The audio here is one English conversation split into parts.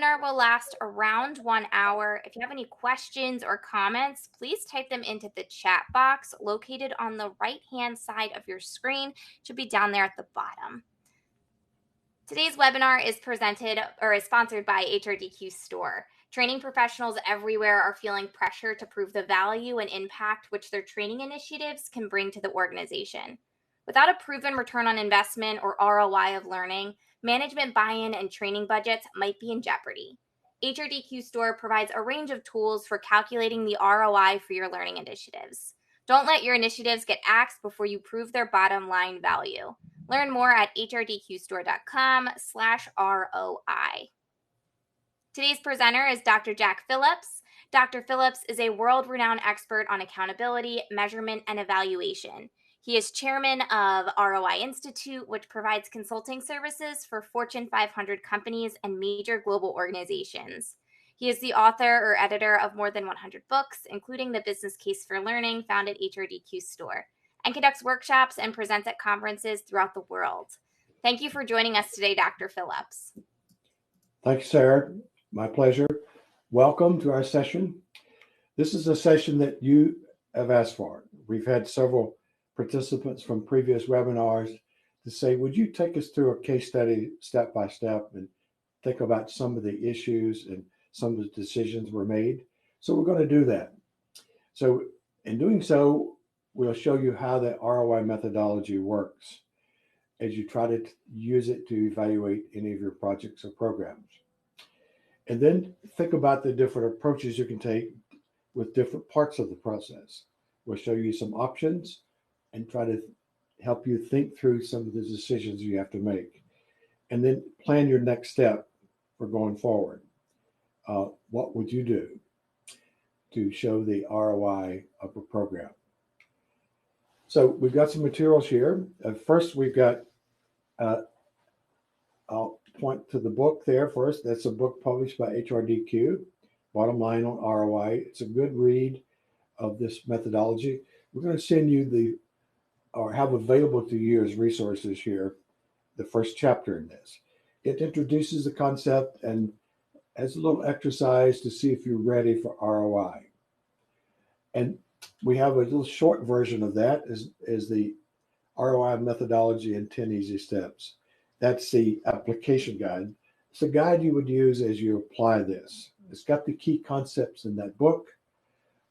webinar will last around 1 hour. If you have any questions or comments, please type them into the chat box located on the right-hand side of your screen. It should be down there at the bottom. Today's webinar is sponsored by HRDQ Store. Training professionals everywhere are feeling pressure to prove the value and impact which their training initiatives can bring to the organization. Without a proven return on investment or ROI of learning, management buy-in and training budgets might be in jeopardy. HRDQ Store provides a range of tools for calculating the ROI for your learning initiatives. Don't let your initiatives get axed before you prove their bottom line value. Learn more at hrdqstore.com/ROI. Today's presenter is Dr. Jack Phillips. Dr. Phillips is a world-renowned expert on accountability, measurement, and evaluation. He is chairman of ROI Institute, which provides consulting services for Fortune 500 companies and major global organizations. He is the author or editor of more than 100 books, including The Business Case for Learning, found at HRDQ Store, and conducts workshops and presents at conferences throughout the world. Thank you for joining us today, Dr. Phillips. Thank you, Sarah. My pleasure. Welcome to our session. This is a session that you have asked for. We've had several participants from previous webinars to say, would you take us through a case study step by step and think about some of the issues and some of the decisions were made? So we're going to do that. So in doing so, we'll show you how the ROI methodology works as you try to use it to evaluate any of your projects or programs. And then think about the different approaches you can take with different parts of the process. We'll show you some options and try to help you think through some of the decisions you have to make. And then plan your next step for going forward. What would you do to show the ROI of a program? So we've got some materials here. First, we've got, I'll point to the book there first. That's a book published by HRDQ, Bottom Line on ROI. It's a good read of this methodology. We're going to send you or have available to you as resources here, the first chapter in this. It introduces the concept and has a little exercise to see if you're ready for ROI. And we have a little short version of that is the ROI methodology in 10 easy steps. That's the application guide. It's a guide you would use as you apply this. It's got the key concepts in that book,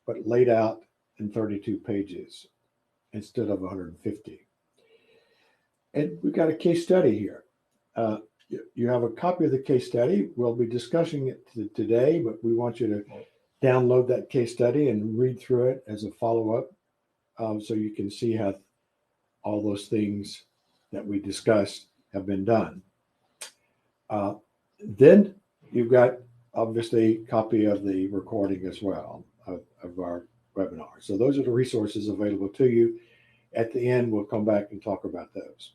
but laid out in 32 pages instead of 150. And we've got a case study here. You have a copy of the case study. We'll be discussing it today, but we want you to download that case study and read through it as a follow-up so you can see how all those things that we discussed have been done. Then you've got, obviously, a copy of the recording as well of our webinar. So those are the resources available to you. At the end, we'll come back and talk about those.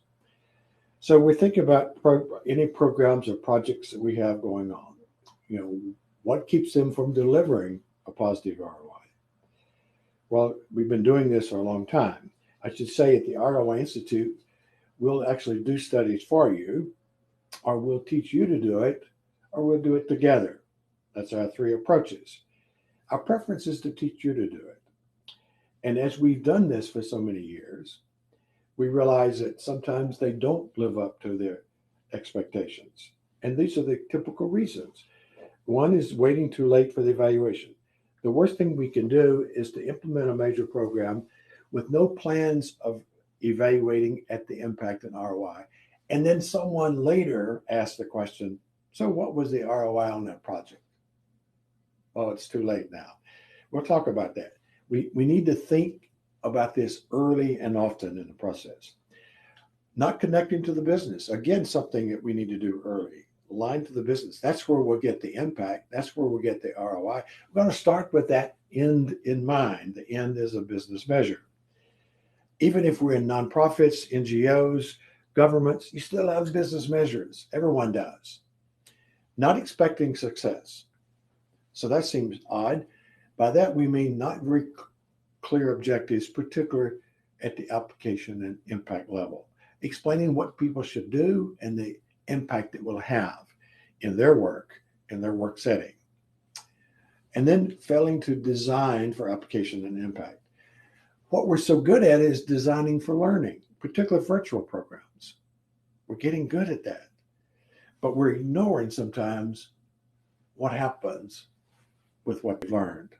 So we're thinking about any programs or projects that we have going on. You know, what keeps them from delivering a positive ROI? Well, we've been doing this for a long time. I should say at the ROI Institute, we'll actually do studies for you, or we'll teach you to do it, or we'll do it together. That's our three approaches. Our preference is to teach you to do it. And as we've done this for so many years, we realize that sometimes they don't live up to their expectations. And these are the typical reasons. One is waiting too late for the evaluation. The worst thing we can do is to implement a major program with no plans of evaluating at the impact and ROI. And then someone later asks the question, so what was the ROI on that project? Well, it's too late now. We'll talk about that. We need to think about this early and often in the process. Not connecting to the business. Again, something that we need to do early. Align to the business. That's where we'll get the impact. That's where we'll get the ROI. We're going to start with that end in mind. The end is a business measure. Even if we're in nonprofits, NGOs, governments, you still have business measures. Everyone does. Not expecting success. So that seems odd. By that, we mean not very clear objectives, particularly at the application and impact level, explaining what people should do and the impact it will have in their work in their work setting. And then failing to design for application and impact. What we're so good at is designing for learning, particularly virtual programs. We're getting good at that, but we're ignoring sometimes what happens with what we've learned.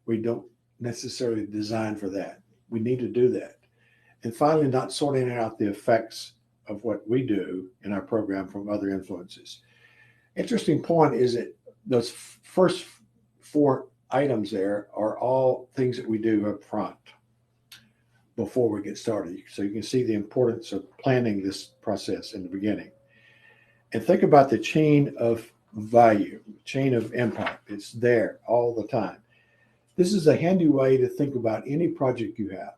We don't necessarily design for that. We need to do that. And finally, not sorting out the effects of what we do in our program from other influences. Interesting point is that those first 4 items there are all things that we do up front before we get started. So you can see the importance of planning this process in the beginning. And think about the chain of value, chain of impact. It's there all the time. This is a handy way to think about any project you have.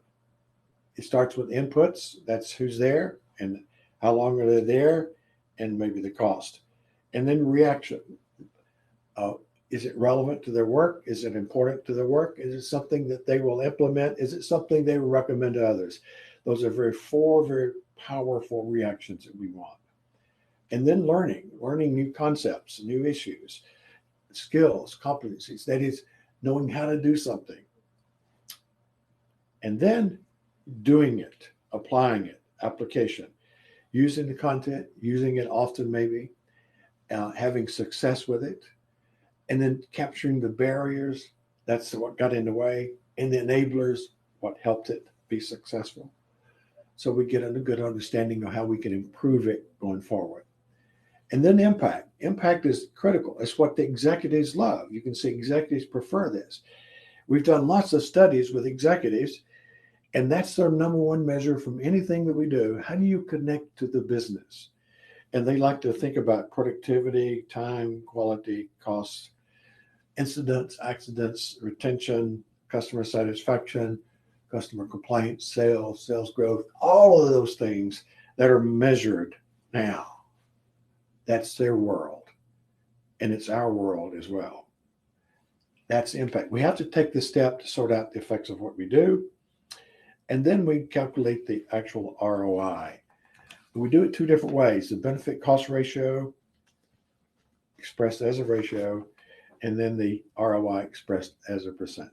It starts with inputs. That's who's there and how long are they there, and maybe the cost. And then reaction. Is it relevant to their work? Is it important to their work? Is it something that they will implement? Is it something they will recommend to others? Those are 4 very powerful reactions that we want. And then learning new concepts, new issues, skills, competencies. That is knowing how to do something. And then doing it, applying it, application, using the content, using it often maybe, having success with it, and then capturing the barriers. That's what got in the way, and the enablers, what helped it be successful. So we get a good understanding of how we can improve it going forward. And then impact. Impact is critical. It's what the executives love. You can see executives prefer this. We've done lots of studies with executives, and that's their number one measure from anything that we do. How do you connect to the business? And they like to think about productivity, time, quality, costs, incidents, accidents, retention, customer satisfaction, customer complaints, sales growth, all of those things that are measured now. That's their world. And it's our world as well. That's impact. We have to take the step to sort out the effects of what we do. And then we calculate the actual ROI. We do it 2 different ways: the benefit cost ratio, expressed as a ratio, and then the ROI expressed as a percent.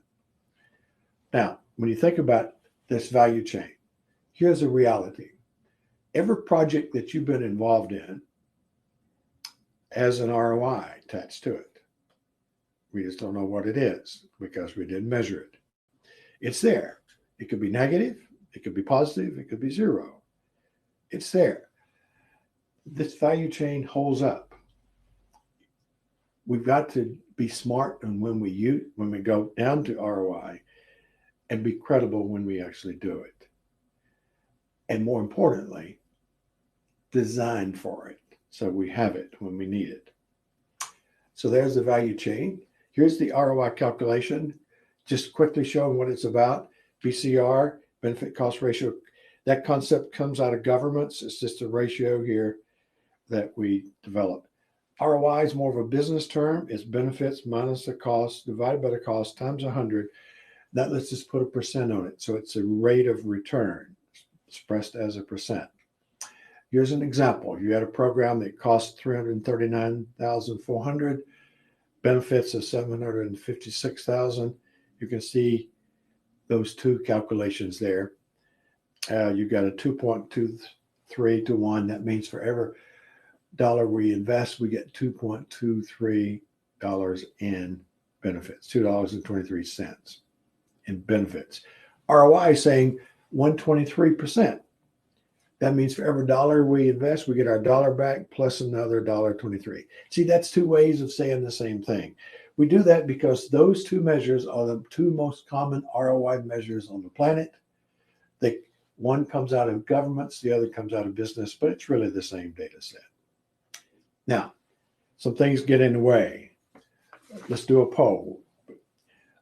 Now, when you think about this value chain, here's a reality. Every project that you've been involved in has an ROI attached to it. We just don't know what it is because we didn't measure it. It's there. It could be negative, it could be positive, it could be 0. It's there. This value chain holds up. We've got to be smart and when we go down to ROI, and be credible when we actually do it. And more importantly, design for it so we have it when we need it. So there's the value chain. Here's the ROI calculation, just quickly showing what it's about. BCR, benefit cost ratio. That concept comes out of governments. It's just a ratio here that we develop. ROI is more of a business term. It's benefits minus the cost divided by the cost times 100. That let's just put a percent on it. So it's a rate of return expressed as a percent. Here's an example. You had a program that cost $339,400, benefits of $756,000. You can see those 2 calculations there. You got a 2.23 to 1. That means for every dollar we invest, we get $2.23 in benefits, $2.23 in benefits. ROI is saying 123%. That means for every dollar we invest, we get our dollar back plus another $1.23. See, that's 2 ways of saying the same thing. We do that because those 2 measures are the 2 most common ROI measures on the planet. One comes out of governments, the other comes out of business, but it's really the same data set. Now, some things get in the way. Let's do a poll.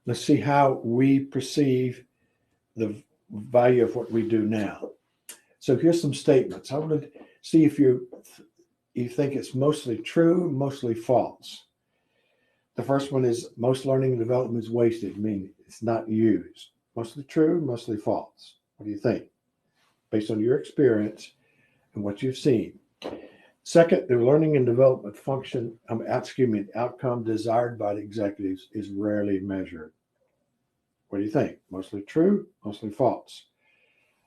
Let's see how we perceive the value of what we do now. So here's some statements. I want to see if you think it's mostly true, mostly false. The first one is most learning and development is wasted, meaning it's not used. Mostly true, mostly false. What do you think? Based on your experience and what you've seen. Second, the learning and development function, outcome desired by the executives is rarely measured. What do you think? Mostly true, mostly false.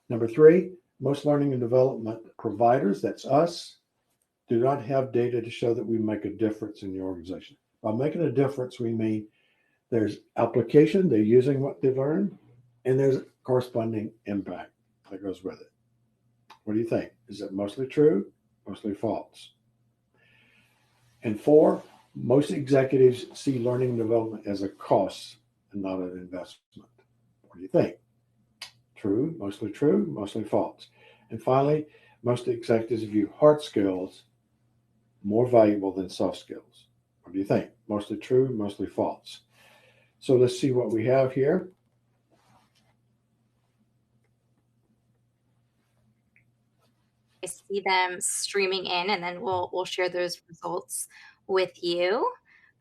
Number three, most learning and development providers, that's us, do not have data to show that we make a difference in the organization. By making a difference, we mean there's application, they're using what they learned, and there's corresponding impact that goes with it. What do you think? Is it mostly true, mostly false? And four, most executives see learning and development as a cost and not an investment. What do you think? True, mostly false. And finally, most executives view hard skills more valuable than soft skills. What do you think? Mostly true, mostly false. So let's see what we have here. I see them streaming in, and then we'll share those results with you.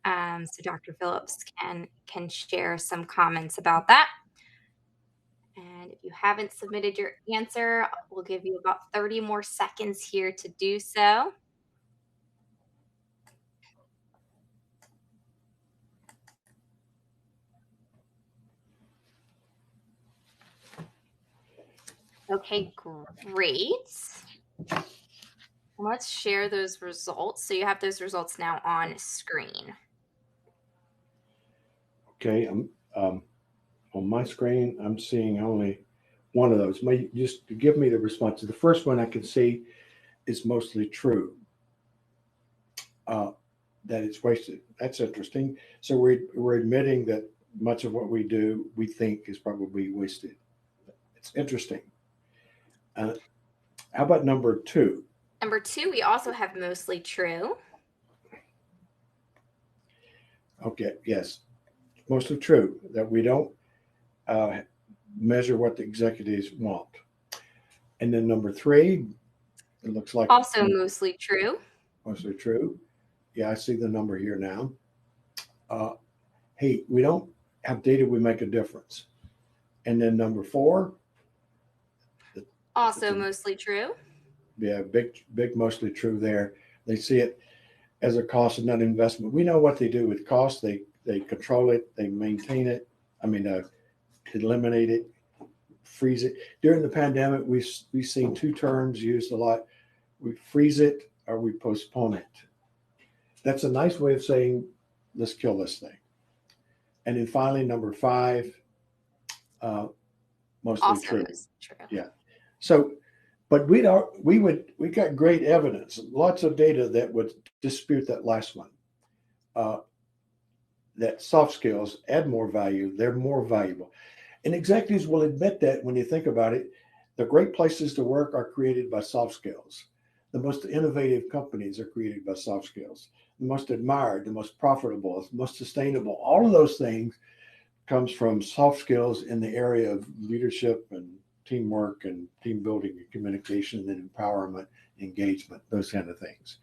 So Dr. Phillips can share some comments about that. And if you haven't submitted your answer, we'll give you about 30 more seconds here to do so. Okay, great. Let's share those results. So you have those results now on screen. Okay, on my screen, I'm seeing only one of those. Just to give me the response. The first one I can see is mostly true, that it's wasted. That's interesting. So we're admitting that much of what we do, we think is probably wasted. It's interesting. How about number two? Number two, we also have mostly true. Okay, yes, mostly true that we don't measure what the executives want. And then number three, it looks like Also mostly true. mostly true. Yeah, I see the number here now. Hey, we don't have data, we make a difference. And then number four, Also mostly true. yeah, big, mostly true there. They see it as a cost and not investment. We know what they do with cost. They control it, they maintain it. Eliminate it, freeze it. During the pandemic, we've seen two terms used a lot. We freeze it or we postpone it. That's a nice way of saying, let's kill this thing. And then finally, number five, mostly Also true. mostly true. Yeah. So, but we got great evidence, lots of data that would dispute that last one. That soft skills add more value, they're more valuable. And executives will admit that when you think about it. The great places to work are created by soft skills. The most innovative companies are created by soft skills. The most admired, the most profitable, the most sustainable, all of those things comes from soft skills in the area of leadership and teamwork and team building and communication and empowerment, engagement, those kind of things.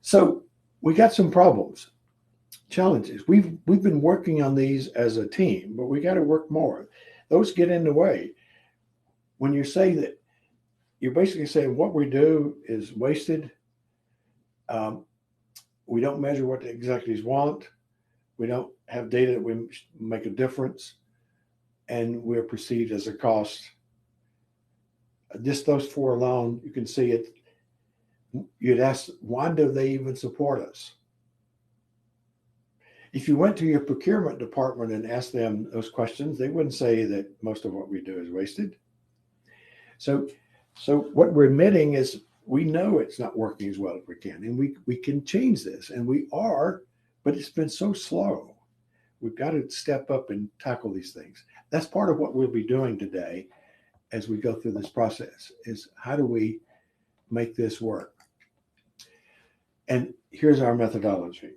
So we got some problems, challenges. We've been working on these as a team, but we got to work more. Those get in the way. When you say that, you're basically saying what we do is wasted. We don't measure what the executives want. We don't have data that we make a difference, and we're perceived as a cost. Just those four alone, you can see it. You'd ask, why do they even support us? If you went to your procurement department and asked them those questions, they wouldn't say that most of what we do is wasted. So what we're admitting is we know it's not working as well as we can, and we can change this, and we are, but it's been so slow. We've got to step up and tackle these things. That's part of what we'll be doing today as we go through this process, is how do we make this work? And here's our methodology.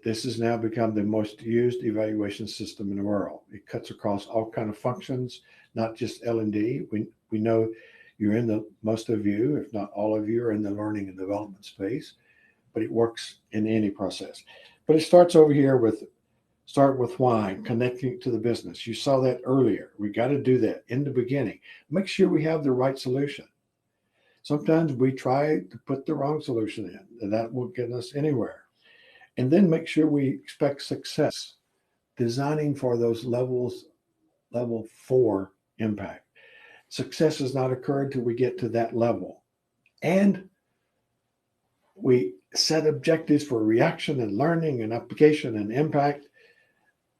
This has now become the most used evaluation system in the world. It cuts across all kinds of functions, not just L&D. We know most of you, if not all of you, are in the learning and development space, but it works in any process. But it starts over here start with why, connecting to the business. You saw that earlier. We got to do that in the beginning. Make sure we have the right solution. Sometimes we try to put the wrong solution in, and that won't get us anywhere. And then make sure we expect success, designing for those level 4 impact. Success has not occurred till we get to that level. And we set objectives for reaction and learning and application and impact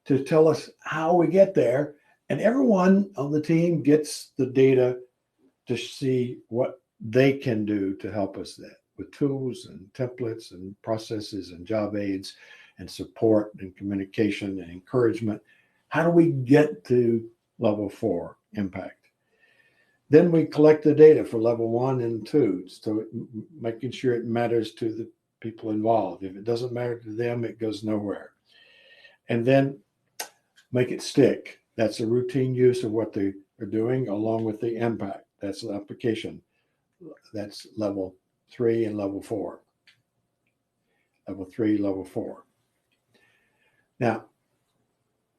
to tell us how we get there. And everyone on the team gets the data to see what they can do to help us that with tools and templates and processes and job aids and support and communication and encouragement. How do we get to level 4 impact? Then we collect the data for level 1 and 2, so making sure it matters to the people involved. If it doesn't matter to them, it goes nowhere. And then make it stick. That's a routine use of what they are doing, along with the impact. That's the application. That's level 3 and level 4. Level 3, level 4. Now,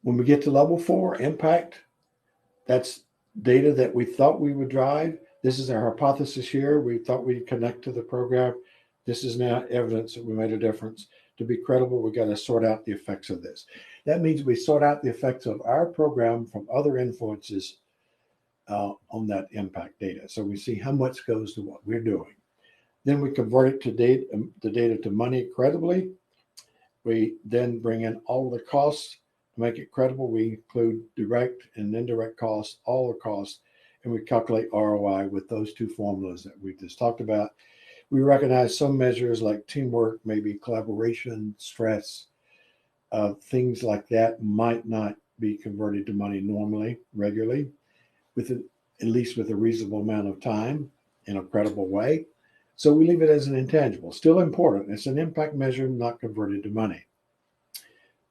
when we get to level 4, impact, that's data that we thought we would drive. This is our hypothesis here. We thought we'd connect to the program. This is now evidence that we made a difference. To be credible, we got to sort out the effects of this. That means we sort out the effects of our program from other influences on that impact data. So we see how much goes to what we're doing. Then we convert it to the data to money credibly. We then bring in all the costs to make it credible. We include direct and indirect costs, all the costs, and we calculate ROI with those two formulas that we just talked about. We recognize some measures like teamwork, maybe collaboration, stress, things like that might not be converted to money normally, regularly, at least with a reasonable amount of time in a credible way. So we leave it as an intangible, still important. It's an impact measure, not converted to money.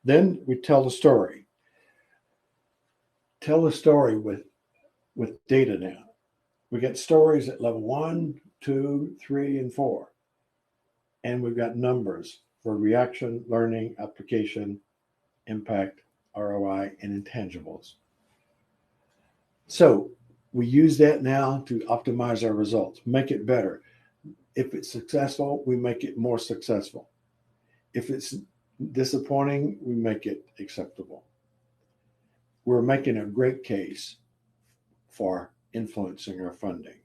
Then we tell the story. Tell the story with data now. We get stories at level 1, 2, 3, and 4. And we've got numbers for reaction, learning, application, impact, ROI, and intangibles. So we use that now to optimize our results, make it better. If it's successful, we make it more successful. If it's disappointing, we make it acceptable. We're making a great case for influencing our funding.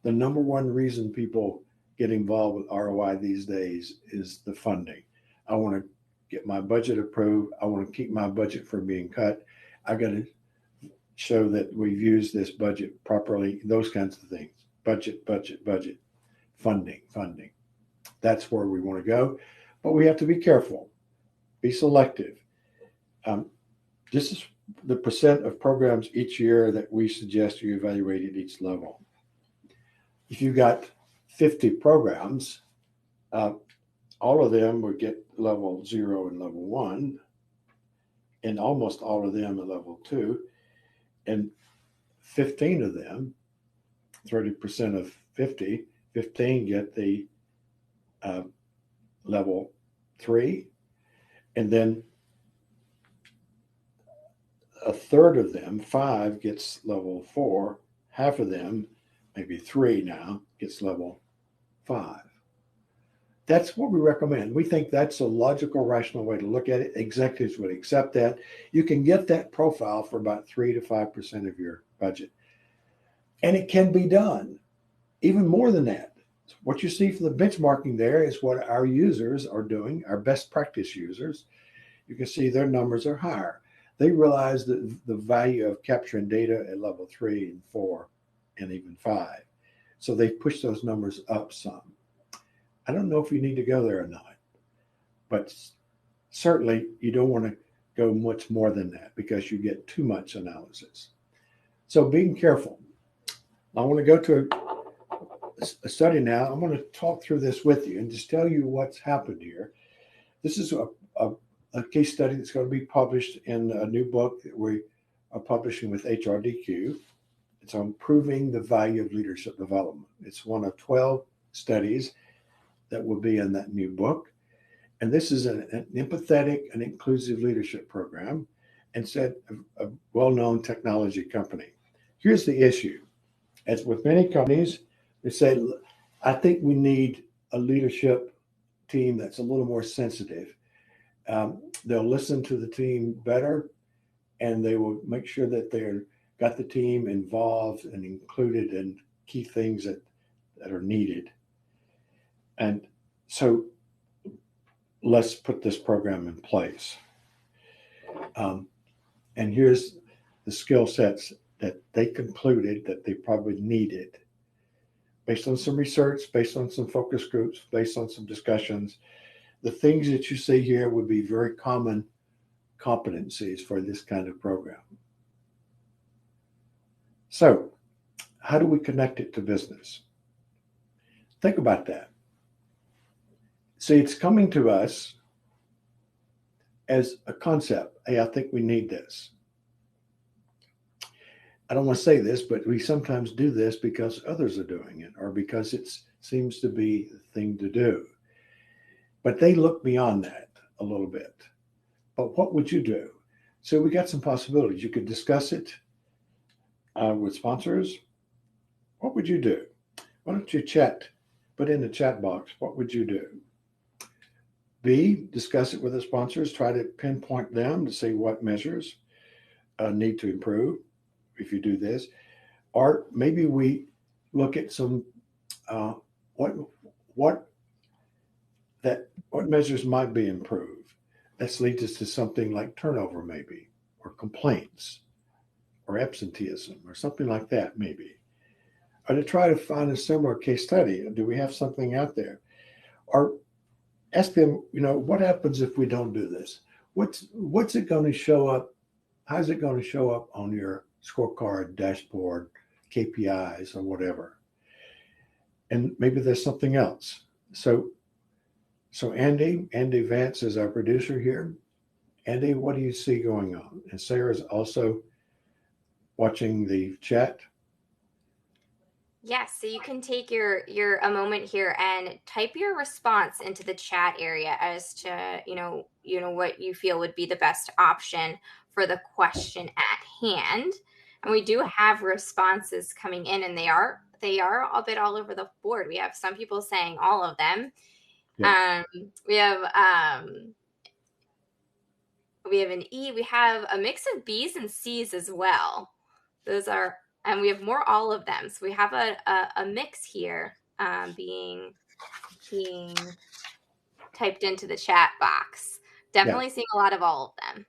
The number one reason people get involved with ROI these days is the funding. I want to get my budget approved. I want to keep my budget from being cut. I got to show that we've used this budget properly, those kinds of things. Budget, funding. That's where we want to go. But we have to be careful, be selective. This is the percent of programs each year that we suggest you evaluate at each level. If you got 50 programs, all of them would get level 0 and level 1, and almost all of them at level 2. And 15 of them, 30% of 50, 15 get the level 3. And then a third of them, 5, gets level 4. Half of them, maybe 3 now, gets level 5. That's what we recommend. We think that's a logical, rational way to look at it. Executives would accept that. You can get that profile for about 3 to 5% of your budget. And it can be done, even more than that. What you see for the benchmarking there is what our users are doing, our best practice users. You can see their numbers are higher. They realize the value of capturing data at level 3 and 4 and even 5. So they push those numbers up some. I don't know if you need to go there or not, but certainly you don't want to go much more than that because you get too much analysis. So being careful. I want to go to a study now. I'm going to talk through this with you and just tell you what's happened here. This is a case study that's going to be published in a new book that we are publishing with HRDQ. It's on proving the value of leadership development. It's one of 12 studies that will be in that new book. And this is an empathetic and inclusive leadership program and said a well-known technology company. Here's the issue. As with many companies, They say, I think we need a leadership team that's a little more sensitive. They'll listen to the team better, and they will make sure that they're got the team involved and included in key things that are needed. And so let's put this program in place. And here's the skill sets that they concluded that they probably needed based on some research, based on some focus groups, based on some discussions. The things that you see here would be very common competencies for this kind of program. So, how do we connect it to business? Think about that. See, it's coming to us as a concept. Hey, I think we need this. I don't want to say this, but we sometimes do this because others are doing it or because it seems to be the thing to do. But they look beyond that a little bit. But what would you do? So we got some possibilities. You could discuss it with sponsors. What would you do? Why don't you put in the chat box, what would you do? B, discuss it with the sponsors. Try to pinpoint them to see what measures need to improve if you do this. Or maybe we look at some what measures might be improved. This leads us to something like turnover, maybe, or complaints, or absenteeism, or something like that, maybe. Or to try to find a similar case study. Do we have something out there? Or ask them, what happens if we don't do this? What's it going to show up? How's it going to show up on your scorecard, dashboard, KPIs, or whatever? And maybe there's something else. So Andy Vance is our producer here. Andy, what do you see going on? And Sarah's also watching the chat. Yes, so you can take your a moment here and type your response into the chat area as to what you feel would be the best option for the question at hand. And we do have responses coming in, and they are a bit all over the board. We have some people saying all of them. Yeah. We have an E. We have a mix of B's and C's as well. Those are. And we have more all of them. So we have a mix here being typed into the chat box. Definitely seeing a lot of all of them.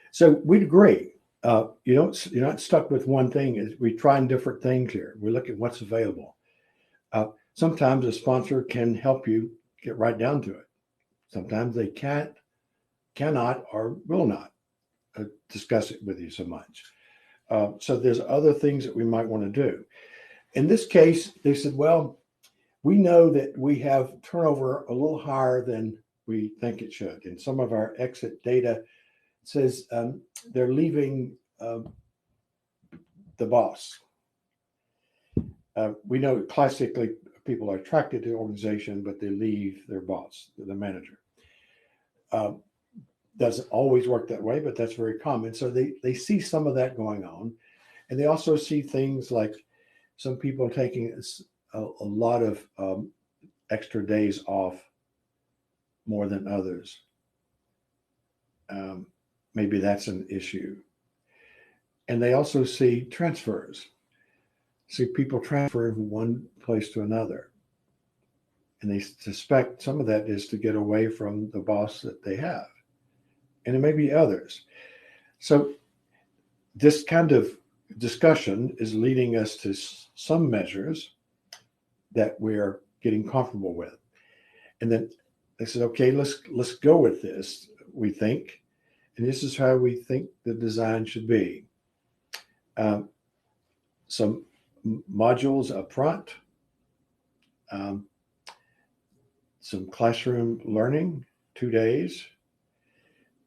So we'd agree. You're not stuck with one thing. We're trying different things here. We look at what's available. Sometimes a sponsor can help you get right down to it. Sometimes they cannot, or will not discuss it with you so much. So there's other things that we might want to do. In this case, they said, well, we know that we have turnover a little higher than we think it should. And some of our exit data says they're leaving the boss. We know classically people are attracted to the organization, but they leave their boss, the manager. Doesn't always work that way, but that's very common. So they see some of that going on. And they also see things like some people taking a lot of extra days off more than others. Maybe that's an issue. And they also see transfers. See people transfer from one place to another. And they suspect some of that is to get away from the boss that they have. And it may be others. So this kind of discussion is leading us to some measures that we're getting comfortable with. And then they said, okay, let's go with this, we think. And this is how we think the design should be. Some modules up front, some classroom learning, 2 days,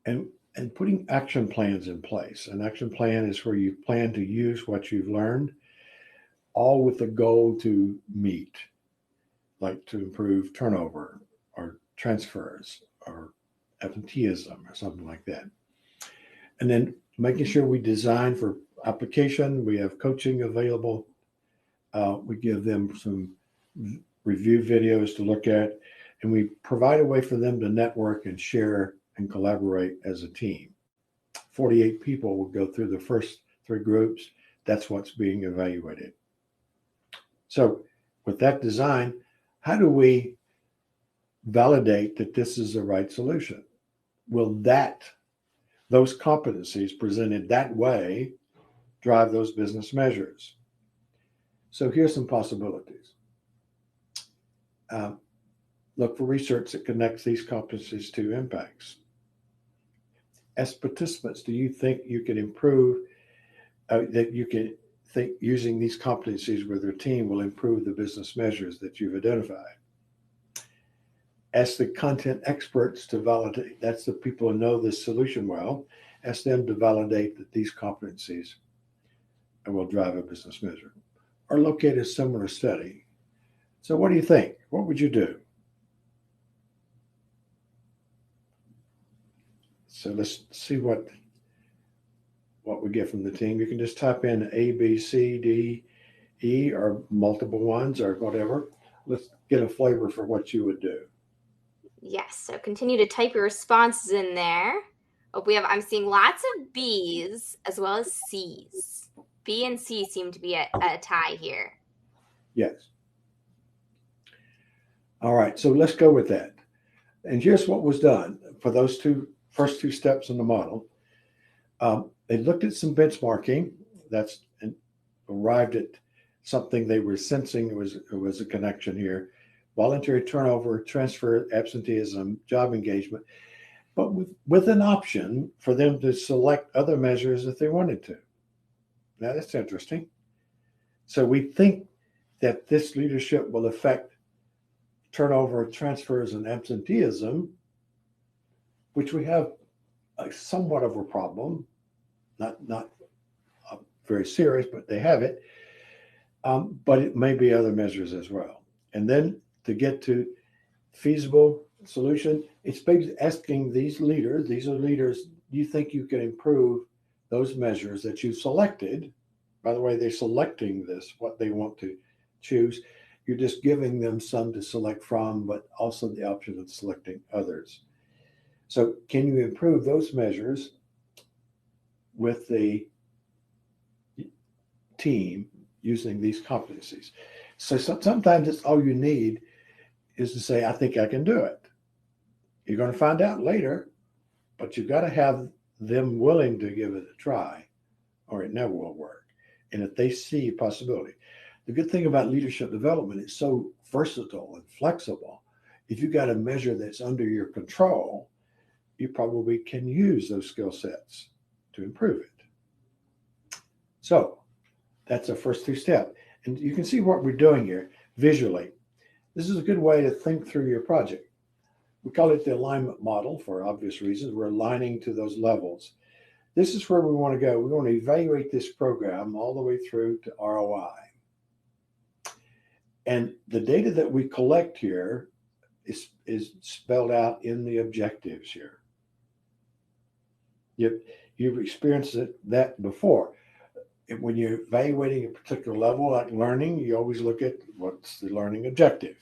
and putting action plans in place. An action plan is where you plan to use what you've learned, all with the goal to meet, like to improve turnover or transfers or absenteeism or something like that. And then making sure we design for application. We have coaching available We give them some review videos to look at, and we provide a way for them to network and share and collaborate as a team. 48 people will go through the first 3 groups. That's what's being evaluated. So with that design, how do we validate that this is the right solution? Will those competencies presented that way drive those business measures? So here's some possibilities. Look for research that connects these competencies to impacts. As participants, do you think you can improve, that you can think using these competencies with your team will improve the business measures that you've identified? Ask the content experts to validate, that's the people who know this solution well, ask them to validate that these competencies will drive a business measure. Or locate a similar study. So what do you think? What would you do? So let's see what we get from the team. You can just type in A, B, C, D, E, or multiple ones or whatever. Let's get a flavor for what you would do. Yes, so continue to type your responses in there. Oh, I'm seeing lots of B's as well as C's. B and C seem to be a tie here. Yes. All right, so let's go with that. And here's what was done for those first two steps in the model. They looked at some benchmarking. That's arrived at something they were sensing it was a connection here. Voluntary turnover, transfer, absenteeism, job engagement, but with an option for them to select other measures if they wanted to. Now that's interesting. So we think that this leadership will affect turnover, transfers, and absenteeism, which we have somewhat of a problem, not very serious, but they have it. But it may be other measures as well. And then to get to feasible solution, it's basically asking these are leaders, do you think you can improve those measures that you've selected? By the way, they're selecting what they want to choose. You're just giving them some to select from, but also the option of selecting others. So can you improve those measures with the team using these competencies? So sometimes it's all you need is to say, I think I can do it. You're going to find out later, but you've got to have them willing to give it a try or it never will work. And if they see a possibility, the good thing about leadership development is so versatile and flexible. If you've got a measure that's under your control, you probably can use those skill sets to improve it. So that's the first 2 steps. And you can see what we're doing here visually. This is a good way to think through your project. We call it the alignment model for obvious reasons. We're aligning to those levels. This is where we want to go. We want to evaluate this program all the way through to ROI. And the data that we collect here is spelled out in the objectives here. You've experienced that before. When you're evaluating a particular level, like learning, you always look at what's the learning objective.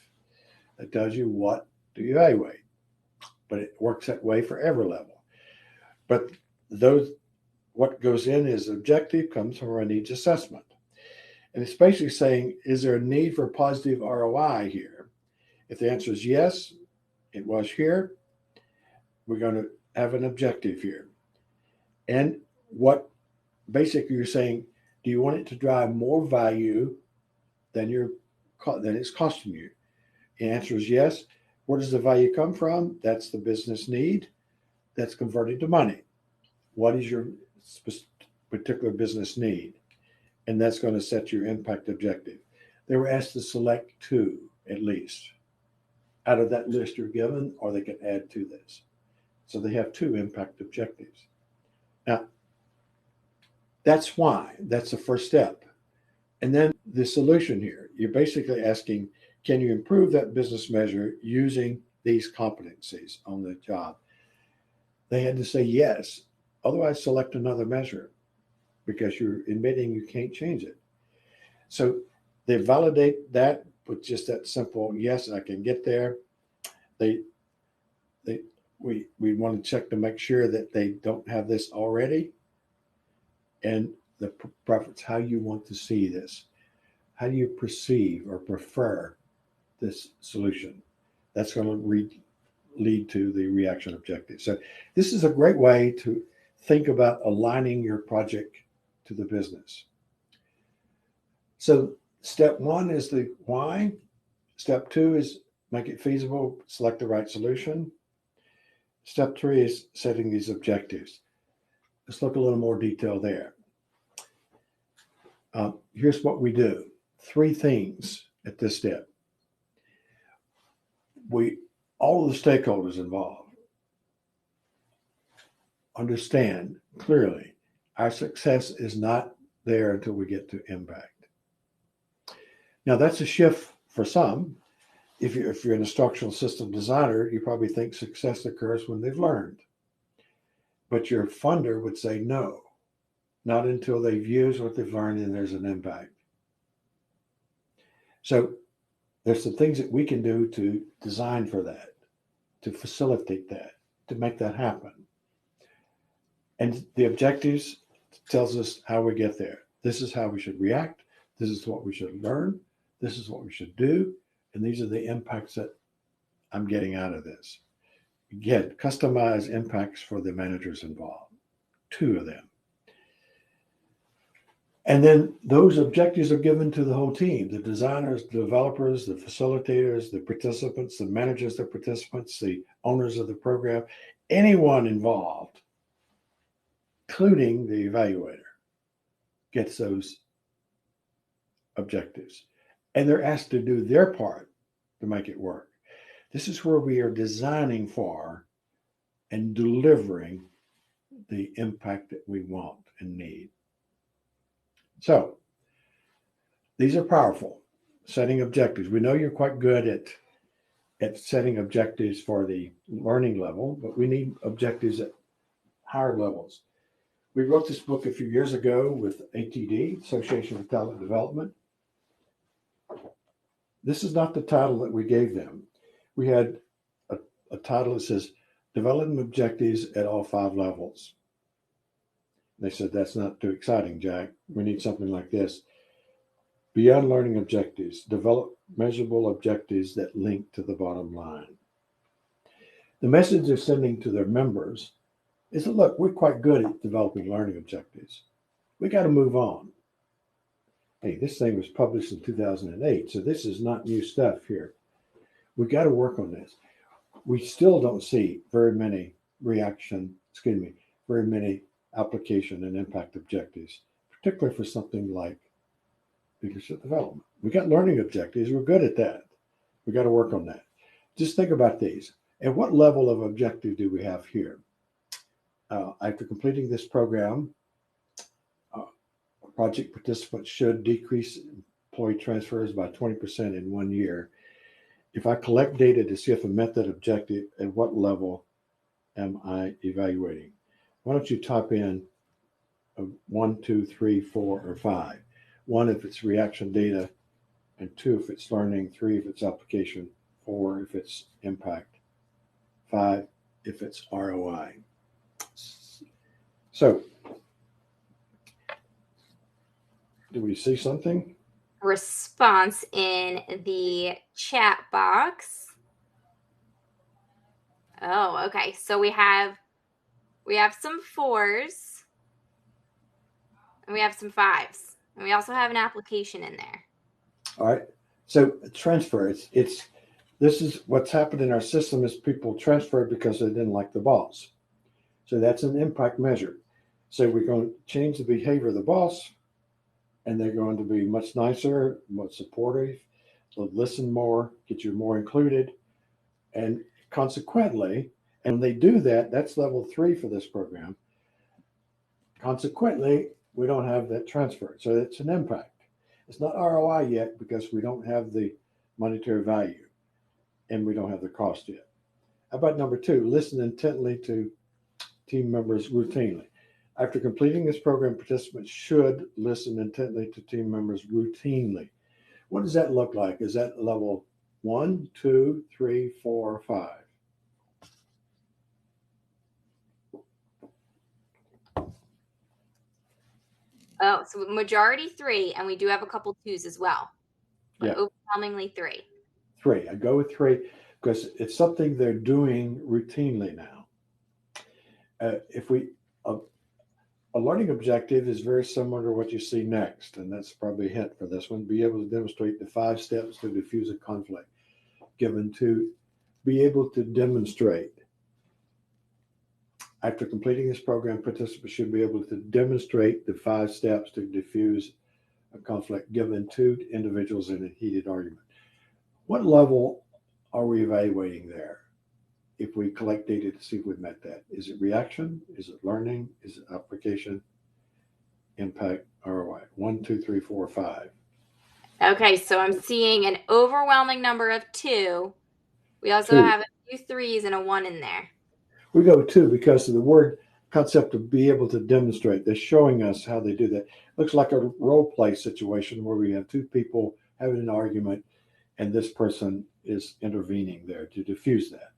That tells you what to evaluate. But it works that way for every level. But what goes in as objective comes from our needs assessment. And it's basically saying, is there a need for positive ROI here? If the answer is yes, it was here, we're going to have an objective here. And what basically you're saying, do you want it to drive more value than it's costing you? The answer is yes. Where does the value come from? That's the business need that's converted to money. What is your particular business need? And that's going to set your impact objective. They were asked to select 2 at least out of that list you're given, or they can add to this. So they have 2 impact objectives. Now, that's why. That's the first step. And then the solution here, you're basically asking, can you improve that business measure using these competencies on the job? They had to say yes. Otherwise, select another measure because you're admitting you can't change it. So They validate that with just that simple, yes, I can get there. They, we want to check to make sure that they don't have this already. And the preference, how you want to see this. How do you perceive or prefer this solution? That's going to lead to the reaction objective. So this is a great way to think about aligning your project to the business. So step one is the why. Step two is make it feasible, select the right solution. Step three is setting these objectives. Let's look a little more detail there. Here's what we do. 3 things at this step. All of the stakeholders involved understand clearly our success is not there until we get to impact. Now that's a shift for some. If you're an instructional system designer, you probably think success occurs when they've learned. But your funder would say no, not until they've used what they've learned and there's an impact. So there's some things that we can do to design for that, to facilitate that, to make that happen. And the objectives tells us how we get there. This is how we should react. This is what we should learn. This is what we should do. And these are the impacts that I'm getting out of this. Again, customize impacts for the managers involved, 2 of them. And then those objectives are given to the whole team, the designers, the developers, the facilitators, the participants, the managers, the participants, the owners of the program, anyone involved, including the evaluator, gets those objectives. And they're asked to do their part to make it work. This is where we are designing for and delivering the impact that we want and need. So these are powerful. Setting objectives. We know you're quite good at setting objectives for the learning level, but we need objectives at higher levels. We wrote this book a few years ago with ATD, Association for Talent Development. This is not the title that we gave them. We had a title that says Development Objectives at All 5 Levels. They said, that's not too exciting, Jack. We need something like this. Beyond learning objectives, develop measurable objectives that link to the bottom line. The message they're sending to their members is that, look, we're quite good at developing learning objectives. We got to move on. Hey, this thing was published in 2008, so this is not new stuff here. We got to work on this. We still don't see very many very many application and impact objectives, particularly for something like leadership development. We got learning objectives. We're good at that. We got to work on that. Just think about these. And what level of objective do we have here? After completing this program, project participants should decrease employee transfers by 20% in 1 year. If I collect data to see if a method objective, at what level am I evaluating? Why don't you type in 1, 2, 3, 4, or 5? 1 if it's reaction data, and 2 if it's learning, 3 if it's application, 4 if it's impact, 5 if it's ROI. So, do we see something? Response in the chat box. Oh, okay. So we have some 4s and we have some 5s. And we also have an application in there. All right. So transfer, this is what's happened in our system is people transferred because they didn't like the boss. So that's an impact measure. So we're going to change the behavior of the boss, and they're going to be much nicer, more supportive, they'll listen more, get you more included. And consequently, and when they do that, that's level 3 for this program. Consequently, we don't have that transfer. So it's an impact. It's not ROI yet because we don't have the monetary value and we don't have the cost yet. How about number 2? Listen intently to team members routinely. After completing this program, participants should listen intently to team members routinely. What does that look like? Is that level 1, 2, 3, 4, 5? Oh, so majority 3, and we do have a couple 2s as well, but Yeah, overwhelmingly 3. 3. I go with 3 because it's something they're doing routinely now. If we a learning objective is very similar to what you see next, and that's probably a hint for this one. Be able to demonstrate the 5 steps to diffuse a conflict. Given to be able to demonstrate. After completing this program, participants should be able to demonstrate the 5 steps to diffuse a conflict given 2 individuals in a heated argument. What level are we evaluating there? If we collect data to see if we've met that. Is it reaction? Is it learning? Is it application? Impact, ROI? 1, 2, 3, 4, 5. Okay, so I'm seeing an overwhelming number of 2. We also 2. have a few 3s and a 1 in there. We go with 2 because of the word concept of be able to demonstrate. They're showing us how they do that. Looks like a role play situation where we have 2 people having an argument and this person is intervening there to diffuse that.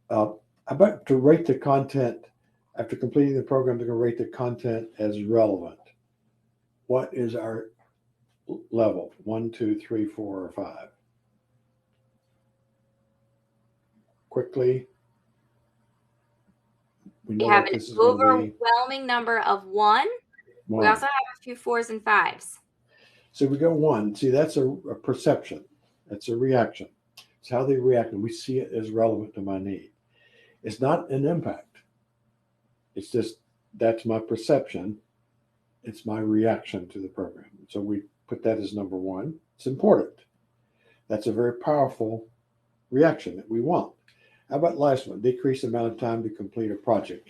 How about to rate the content after completing the program? They're going to rate the content as relevant. What is our level? 1, 2, 3, 4, or 5? Quickly. We We know have what an this is going to be. overwhelming number of 1. We 1. also have a few 4s and 5s. So we go 1. See, that's a perception. That's a reaction. It's how they react, and we see it as relevant to my need. It's not an impact. It's just that's my perception. It's my reaction to the program. So we put that as number 1. It's important. That's a very powerful reaction that we want. How about last one? Decrease the amount of time to complete a project.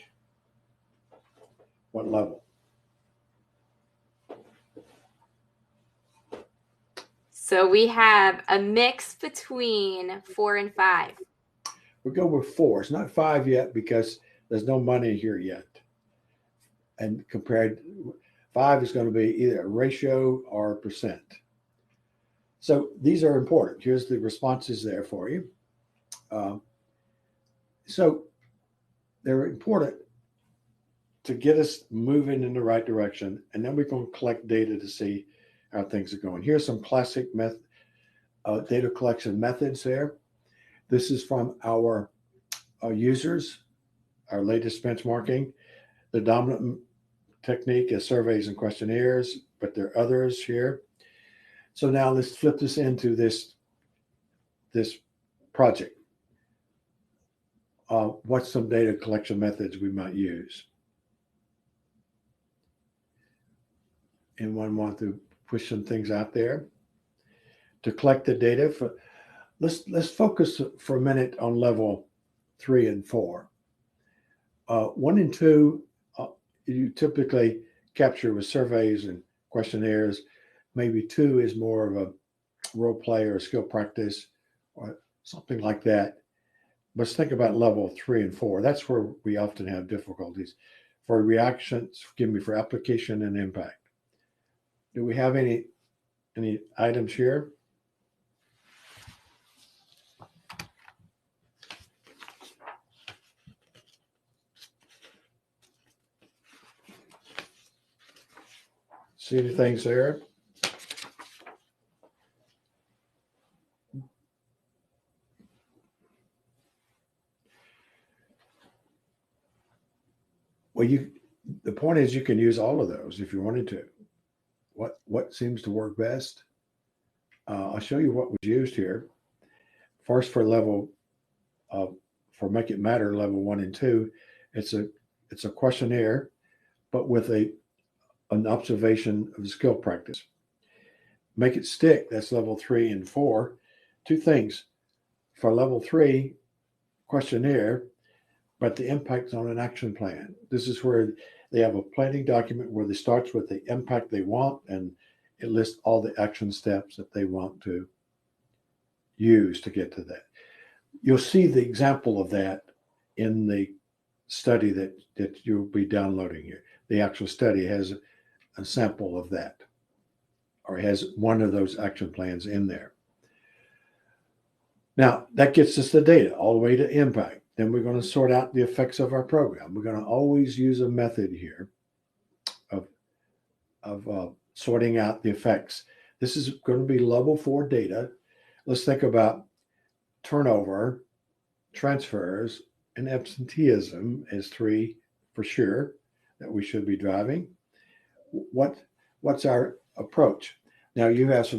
What level? So we have a mix between 4 and 5. We go with 4. It's not 5 yet because there's no money here yet. And compared, 5 is going to be either a ratio or a percent. So these are important. Here's the responses there for you. So they're important to get us moving in the right direction. And then we're going to collect data to see how things are going. Here's some classic data collection methods there. This is from our users, our latest benchmarking. The dominant technique is surveys and questionnaires, but there are others here. So now let's flip this into this project. What's some data collection methods we might use? Anyone want to push some things out there to collect the data? Let's focus for a minute on level 3 and 4. 1 and 2, you typically capture with surveys and questionnaires. Maybe 2 is more of a role play or skill practice or something like that. Let's think about level 3 and 4. That's where we often have difficulties for reactions, for application and impact. Do we have any items here? See any things there? Well, the point is you can use all of those if you wanted to. What seems to work best? I'll show you what was used here. First, for level for Make It Matter level 1 and 2, it's a questionnaire, but with an observation of skill practice. Make It Stick, that's level 3 and 4. 2 things. For level 3, questionnaire, but the impact's on an action plan. This is where they have a planning document where they starts with the impact they want, and it lists all the action steps that they want to use to get to that. You'll see the example of that in the study that you'll be downloading here. The actual study has a sample of that. or has one of those action plans in there. Now, that gets us the data all the way to impact. Then we're going to sort out the effects of our program. We're going to always use a method here of sorting out the effects. This is going to be level 4 data. Let's think about turnover, transfers, and absenteeism as 3 for sure that we should be driving. What's our approach? Now, you have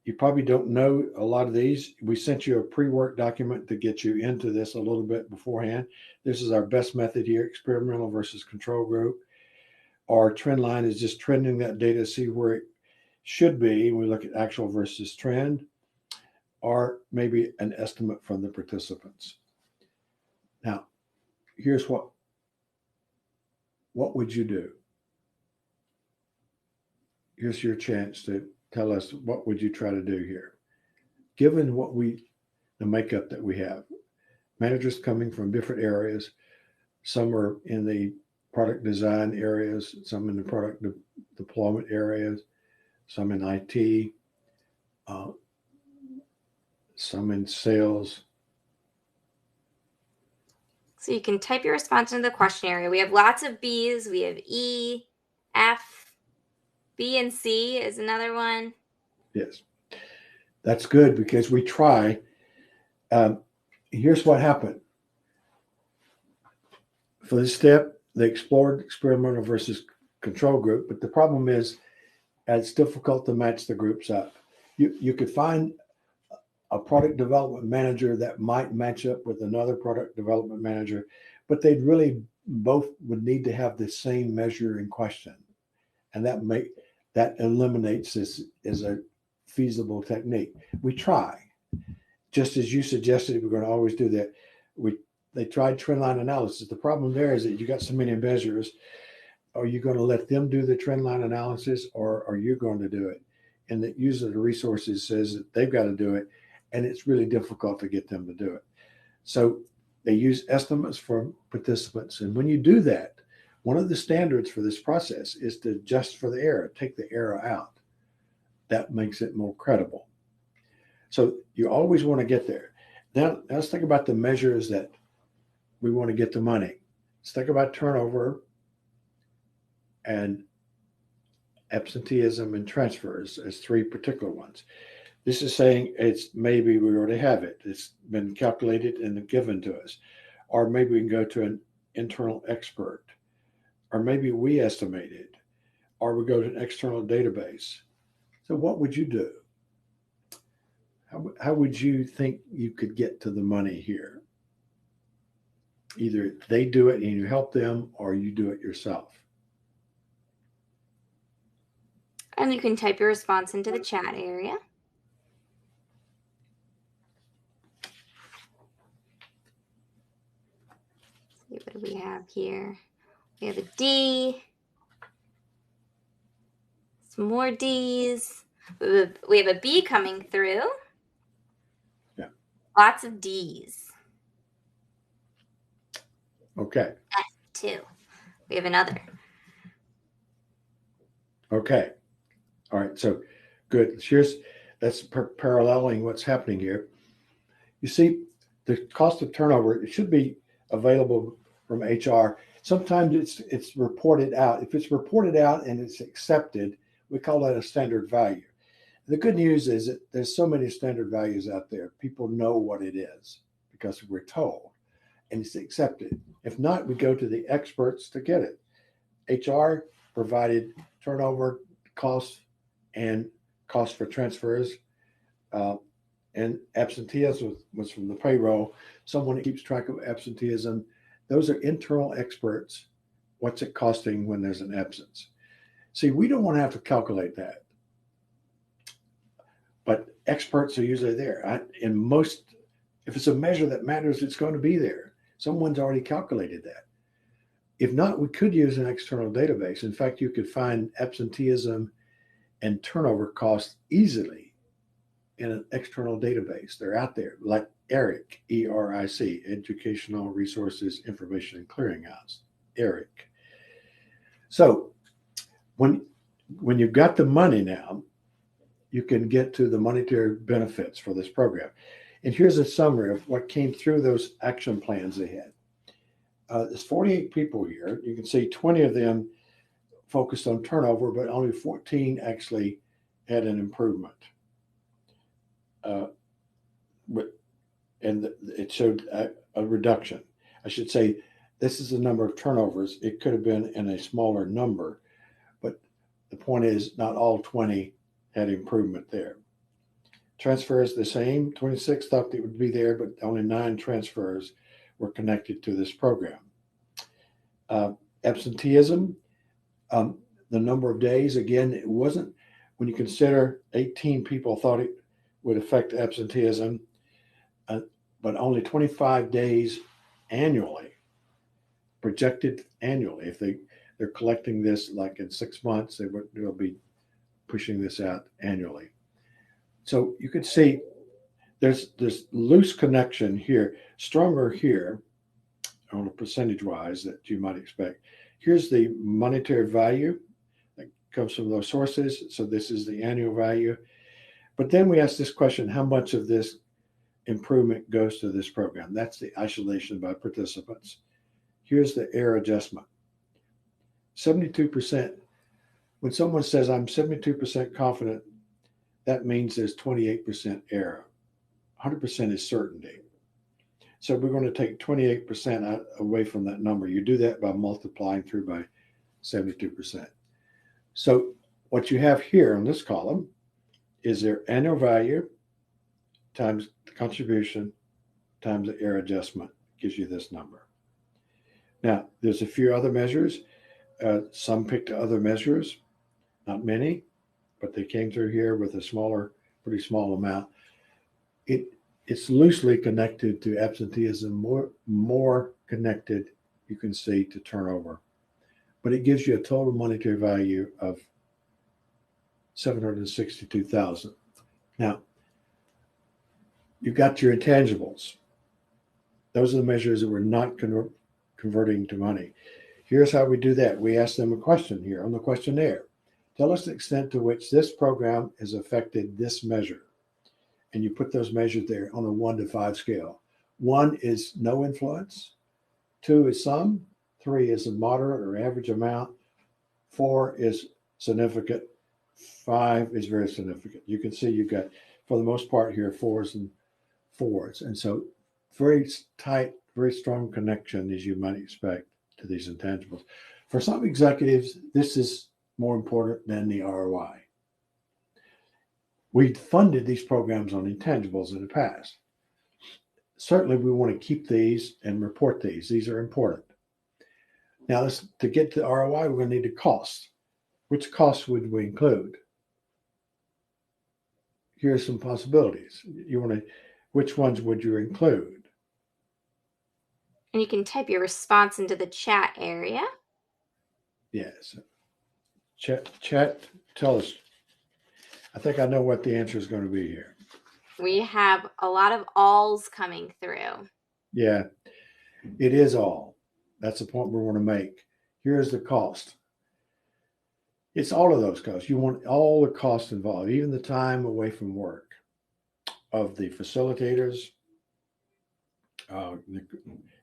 you probably don't know a lot of these. We sent you a pre-work document to get you into this a little bit beforehand. This is our best method here, experimental versus control group. Our trend line is just trending that data to see where it should be. We look at actual versus trend, or maybe an estimate from the participants. Now, here's what would you do? Here's your chance to tell us what would you try to do here. Given the makeup that we have, managers coming from different areas, some are in the product design areas, some in the product deployment areas, some in IT, some in sales. So you can type your response into the question area. We have lots of B's. We have E, F, B, and C is another one. Yes, that's good because we try. Here's what happened. For this step, they explored experimental versus control group, but the problem is it's difficult to match the groups up. You could find a product development manager that might match up with another product development manager, but they'd really both would need to have the same measure in question. And that eliminates this as a feasible technique. We try, just as you suggested, we're going to always do that. They tried trendline analysis. The problem there is that you got so many measures. Are you going to let them do the trendline analysis, or are you going to do it? And the user of the resources says that they've got to do it, and it's really difficult to get them to do it. So they use estimates from participants. And when you do that, one of the standards for this process is to adjust for the error, take the error out. That makes it more credible. So you always want to get there. Now let's think about the measures that we want to get the money. Let's think about turnover and absenteeism and transfers as 3 particular ones. This is saying it's maybe we already have it. It's been calculated and given to us. Or maybe we can go to an internal expert. Or maybe we estimate it. Or we go to an external database. So what would you do? How would you think you could get to the money here? Either they do it and you help them, or you do it yourself. And you can type your response into the chat area. Let's see, what do we have here? We have a D. Some more D's. We have a B coming through. Yeah. Lots of D's. Okay. F2. We have another. Okay. All right. So good. That's paralleling what's happening here. You see, the cost of turnover, it should be available from HR. Sometimes it's reported out. If it's reported out and it's accepted, we call that a standard value. The good news is that there's so many standard values out there. People know what it is because we're told, and it's accepted. If not, we go to the experts to get it. HR provided turnover costs and costs for transfers, and absenteeism was from the payroll. Someone that keeps track of absenteeism. Those are internal experts. What's it costing when there's an absence? See, we don't want to have to calculate that. But experts are usually there. If it's a measure that matters, it's going to be there. Someone's already calculated that. If not, we could use an external database. In fact, you could find absenteeism and turnover costs easily in an external database. They're out there, like ERIC, ERIC, Educational Resources Information and Clearinghouse, ERIC. So when when you've got the money now, you can get to the monetary benefits for this program. And here's a summary of what came through those action plans they had. There's 48 people here. You can see 20 of them focused on turnover, but only 14 actually had an improvement. And it showed a reduction. I should say this is the number of turnovers. It could have been in a smaller number, but the point is not all 20 had improvement there. Transfers the same. 26 thought they would be there, but only 9 transfers were connected to this program. Absenteeism, the number of days, again, it wasn't, when you consider 18 people thought it would affect absenteeism, but only 25 days annually, projected annually. If they're collecting this like in 6 months, they'll be pushing this out annually. So you could see there's loose connection here, stronger here on a percentage wise that you might expect. Here's the monetary value that comes from those sources. So this is the annual value. But then we ask this question, how much of this improvement goes to this program? That's the isolation by participants. Here's the error adjustment. 72%. When someone says, I'm 72% confident, that means there's 28% error. 100% is certainty. So we're going to take 28% away from that number. You do that by multiplying through by 72%. So what you have here on this column is their annual value times the contribution times the error adjustment gives you this number. Now, there's a few other measures. Some picked other measures, not many, but they came through here with a pretty small amount. It's loosely connected to absenteeism, more connected, you can see, to turnover. But it gives you a total monetary value of $762,000. Now, you've got your intangibles. Those are the measures that we're not converting to money. Here's how we do that. We ask them a question here on the questionnaire. Tell us the extent to which this program has affected this measure. And you put those measures there on a 1 to 5 scale. 1 is no influence. 2 is some. 3 is a moderate or average amount. 4 is significant. 5 is very significant. You can see you've got, for the most part here, 4s and 4s. And so very tight, very strong connection, as you might expect, to these intangibles. For some executives, this is more important than the ROI. We funded these programs on intangibles in the past. Certainly, we want to keep these and report these. These are important. Now, to get to ROI, we're going to need a cost. Which costs would we include? Here are some possibilities. Which ones would you include? And you can type your response into the chat area. Yes. Chat, tell us. I think I know what the answer is going to be here. We have a lot of alls coming through. Yeah, it is all. That's the point we want to make. Here's the cost. It's all of those costs. You want all the costs involved, even the time away from work of the facilitators,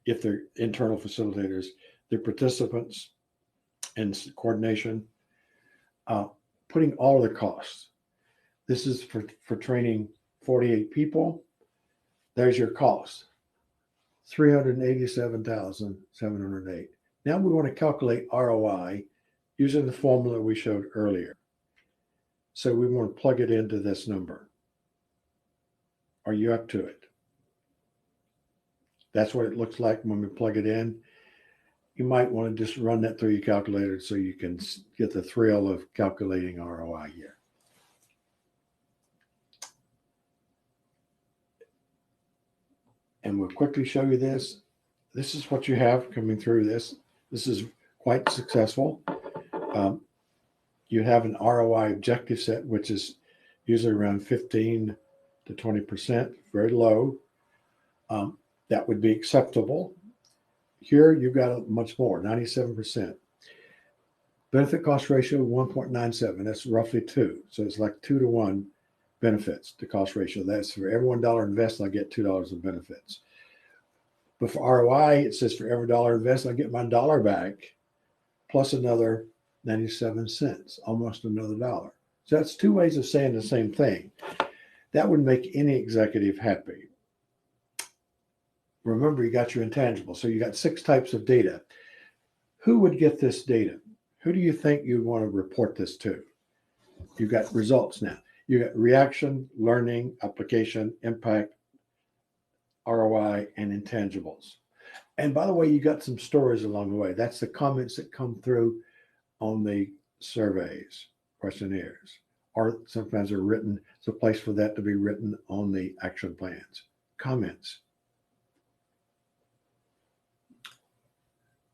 if they're internal facilitators, the participants, and coordination, putting all the costs. This is for training 48 people. There's your cost, $387,708. Now we want to calculate ROI using the formula we showed earlier. So we want to plug it into this number. Are you up to it? That's what it looks like when we plug it in. You might want to just run that through your calculator so you can get the thrill of calculating ROI here. And we'll quickly show you this. This is what you have coming through this. This is quite successful. You have an ROI objective set, which is usually around 15 to 20%, very low. That would be acceptable. Here, you've got much more, 97%. Benefit cost ratio 1.97. That's roughly 2. So it's like 2-to-1 benefits to cost ratio. That's for every $1 invested, I get $2 in benefits. But for ROI, it says for every dollar invested, I get my dollar back plus another 97 cents, almost another dollar. So that's two ways of saying the same thing. That would make any executive happy. Remember, you got your intangible. So you got 6 types of data. Who would get this data? Who do you think you'd want to report this to? You've got results now. You got reaction, learning, application, impact, ROI, and intangibles. And by the way, you got some stories along the way. That's the comments that come through on the surveys, questionnaires, or sometimes they're written. It's a place for that to be written on the action plans. Comments.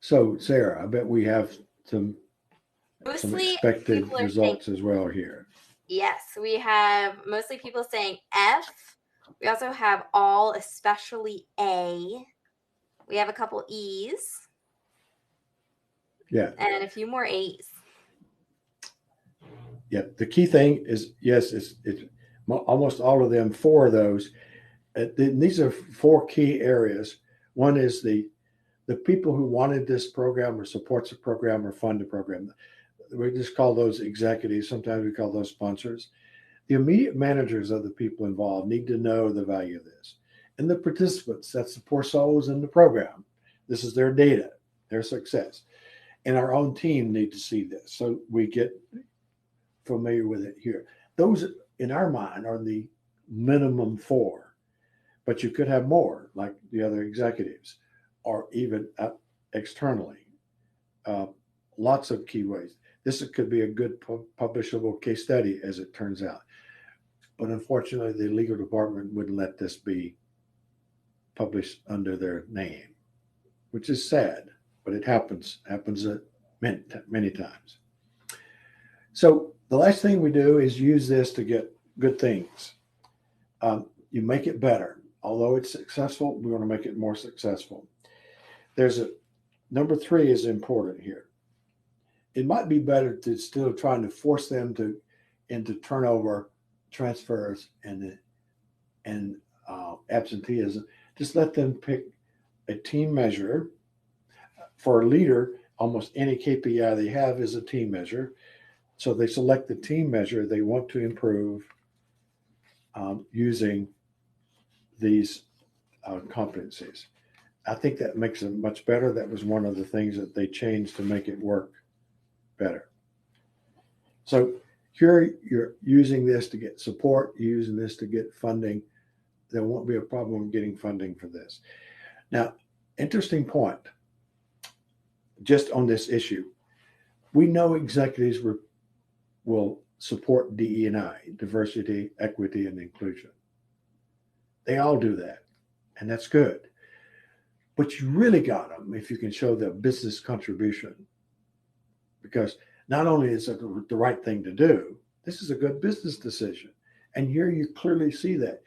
So, Sarah, I bet we have some Mostly expected people are saying results as well here. yes. We have mostly people saying F. We also have all, especially A. We have a couple E's. Yeah. And a few more A's. Yeah. The key thing is, yes, it's almost all of them, 4 of those. These are 4 key areas. One is the people who wanted this program or supports the program or fund the program. We just call those executives. Sometimes we call those sponsors. The immediate managers of the people involved need to know the value of this. And the participants, that's the poor souls in the program. This is their data, their success. And our own team need to see this. So we get familiar with it here. Those, in our mind, are the minimum 4. But you could have more, like the other executives, or even externally. Lots of key ways. This could be a good publishable case study, as it turns out. But unfortunately, the legal department wouldn't let this be published under their name, which is sad, but it happens many times. So the last thing we do is use this to get good things. You make it better. Although it's successful, we want to make it more successful. There's a number 3 is important here. It might be better to still trying to force them into turnover, transfers, and absenteeism. Just let them pick a team measure. For a leader, almost any KPI they have is a team measure. So they select the team measure they want to improve using these competencies. I think that makes it much better. That was one of the things that they changed to make it work better. So here you're using this to get support, using this to get funding. There won't be a problem getting funding for this. Now, interesting point, just on this issue. We know executives will support DE&I, diversity, equity, and inclusion. They all do that, and that's good. But you really got them if you can show the business contribution, because not only is it the right thing to do, this is a good business decision. And here you clearly see that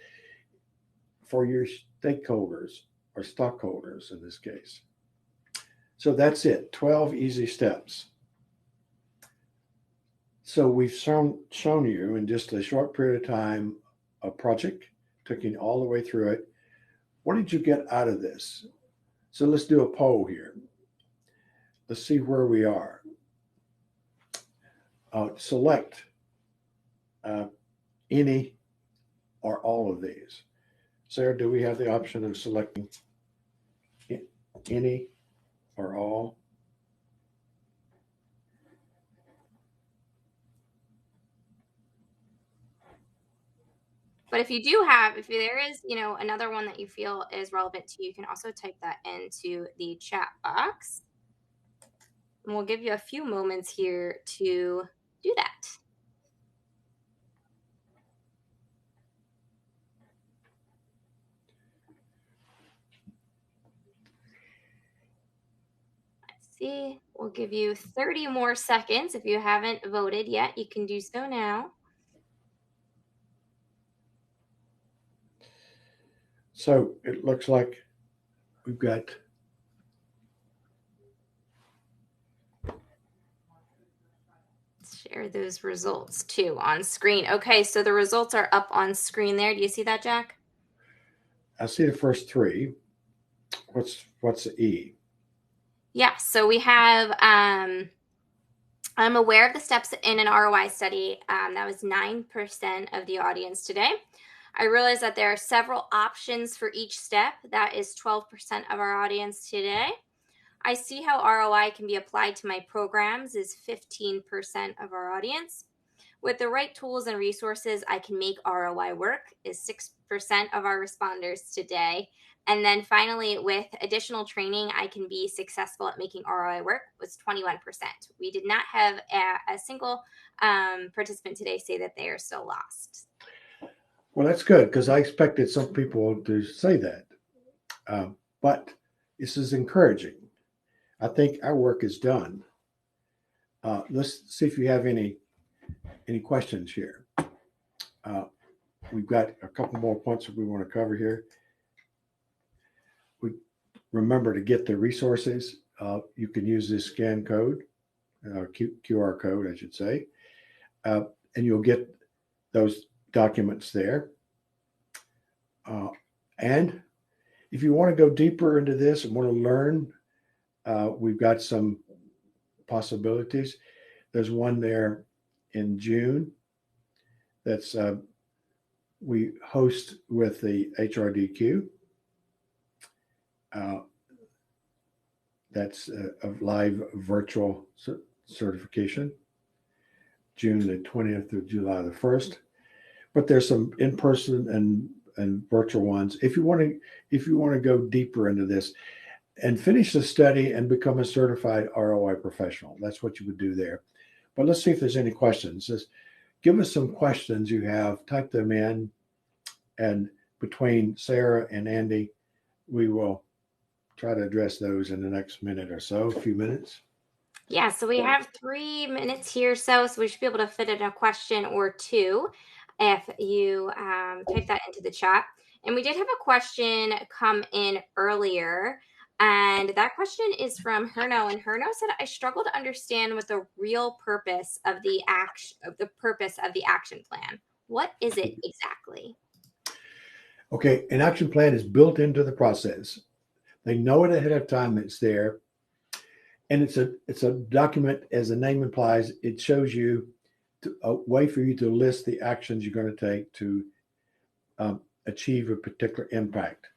for your stakeholders or stockholders in this case. So that's it, 12 easy steps. So we've shown you in just a short period of time a project, took you all the way through it. What did you get out of this? So let's do a poll here. Let's see where we are. Select any or all of these. Sarah, do we have the option of selecting any or all? But if there is, another one that you feel is relevant to you, you can also type that into the chat box. And we'll give you a few moments here to do that. Let's see. We'll give you 30 more seconds. If you haven't voted yet, you can do so now. So it looks like we've got Share those results too on screen. Okay, so the results are up on screen there. Do you see that, Jack? I see the first three. What's the E? Yeah, so we have I'm aware of the steps in an ROI study. That was 9% of the audience today. I realize that there are several options for each step. That is 12% of our audience today. I see how ROI can be applied to my programs is 15% of our audience. With the right tools and resources, I can make ROI work is 6% of our responders today. And then finally, with additional training, I can be successful at making ROI work was 21%. We did not have a single participant today say that they are still lost. Well, that's good because I expected some people to say that. But this is encouraging. I think our work is done. Let's see if you have any questions here. We've got a couple more points that we want to cover here. We remember to get the resources. You can use this scan code, QR code, I should say, and you'll get those documents there. And if you want to go deeper into this and want to learn, we've got some possibilities. There's one there in June that's we host with the HRDQ. That's a live virtual certification, June the 20th through July the 1st. But there's some in-person and virtual ones. If you want to go deeper into this and finish the study and become a certified ROI professional, that's what you would do there. But let's see if there's any questions. Just give us some questions you have, type them in, and between Sarah and Andy, we will try to address those in the next minute or so, a few minutes. Yeah, so we have 3 minutes here, so we should be able to fit in a question or two if you type that into the chat. And we did have a question come in earlier, and that question is from Herno. And Herno said, "I struggle to understand what the real purpose of the action plan. What is it exactly?" Okay, an action plan is built into the process. They know it ahead of time. It's there, and it's a document. As the name implies, it shows you a way for you to list the actions you're going to take to achieve a particular impact.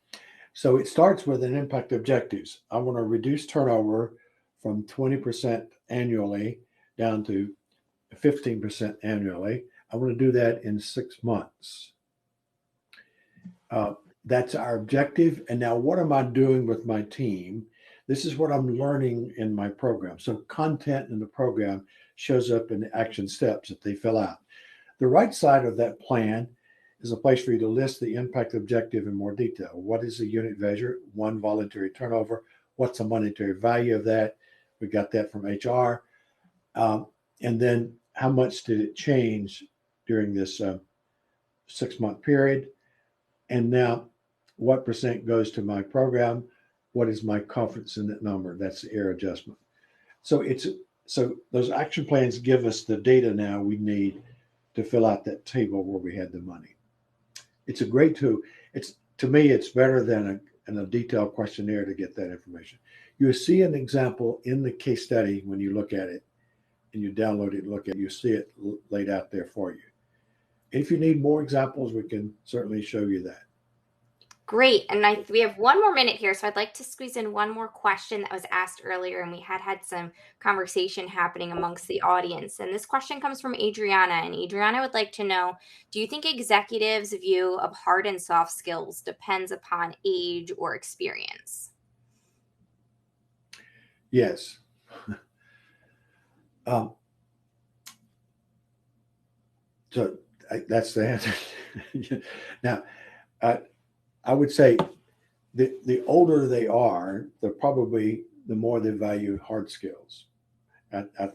So it starts with an impact objectives. I want to reduce turnover from 20% annually down to 15% annually. I want to do that in 6 months. That's our objective. And now what am I doing with my team? This is what I'm learning in my program. So content in the program shows up in the action steps that they fill out. The right side of that plan is a place for you to list the impact objective in more detail. What is the unit measure? 1 voluntary turnover. What's the monetary value of that? We got that from HR. And then how much did it change during this 6-month period? And now what percent goes to my program? What is my confidence in that number? That's the error adjustment. So those action plans give us the data now we need to fill out that table where we had the money. It's a great tool. To me, it's better than a detailed questionnaire to get that information. You see an example in the case study when you look at it and you download it and look at it, you see it laid out there for you. If you need more examples, we can certainly show you that. Great. And we have 1 more minute here, so I'd like to squeeze in 1 more question that was asked earlier, and we had some conversation happening amongst the audience. And this question comes from Adriana, and Adriana would like to know, do you think executives' view of hard and soft skills depends upon age or experience? Yes. So that's the answer. Now, I would say the older they are, the more they value hard skills. That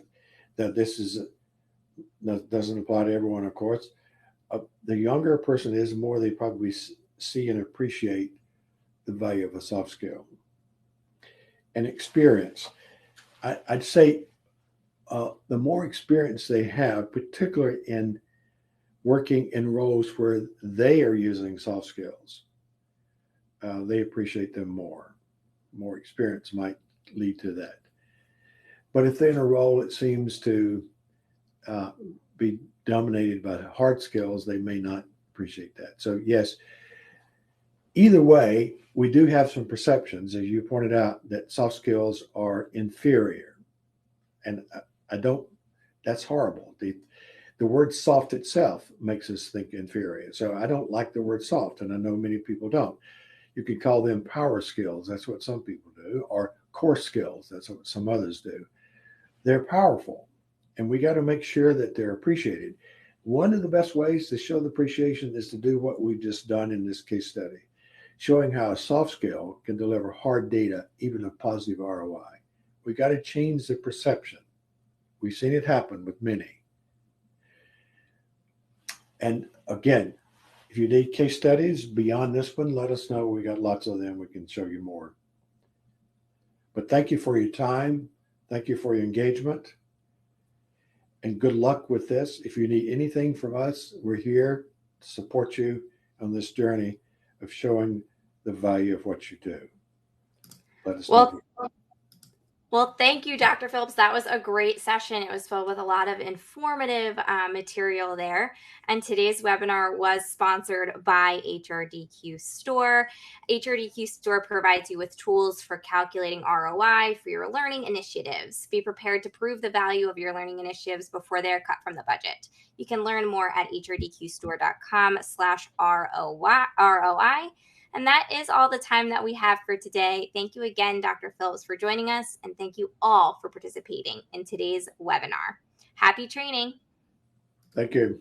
doesn't apply to everyone, of course. The younger a person is, the more they probably see and appreciate the value of a soft skill. And experience, I'd say the more experience they have, particularly in working in roles where they are using soft skills, they appreciate them more. More experience might lead to that. But if they're in a role that seems to uh, be dominated by hard skills, they may not appreciate that. So, yes, either way, we do have some perceptions, as you pointed out, that soft skills are inferior. And I don't, that's horrible. The word soft itself makes us think inferior. So I don't like the word soft, and I know many people don't. You could call them power skills. That's what some people do, or core skills. That's what some others do. They're powerful, and we got to make sure that they're appreciated. One of the best ways to show the appreciation is to do what we've just done in this case study, showing how a soft skill can deliver hard data, even a positive ROI. We got to change the perception. We've seen it happen with many. And again, if you need case studies beyond this one, let us know. We got lots of them. We can show you more. But thank you for your time. Thank you for your engagement. And good luck with this. If you need anything from us, we're here to support you on this journey of showing the value of what you do. Let us know. Well, thank you, Dr. Phillips. That was a great session. It was filled with a lot of informative material there. And today's webinar was sponsored by HRDQ Store. HRDQ Store provides you with tools for calculating ROI for your learning initiatives. Be prepared to prove the value of your learning initiatives before they're cut from the budget. You can learn more at hrdqstore.com/ROI. And that is all the time that we have for today. Thank you again, Dr. Phillips, for joining us, and thank you all for participating in today's webinar. Happy training. Thank you.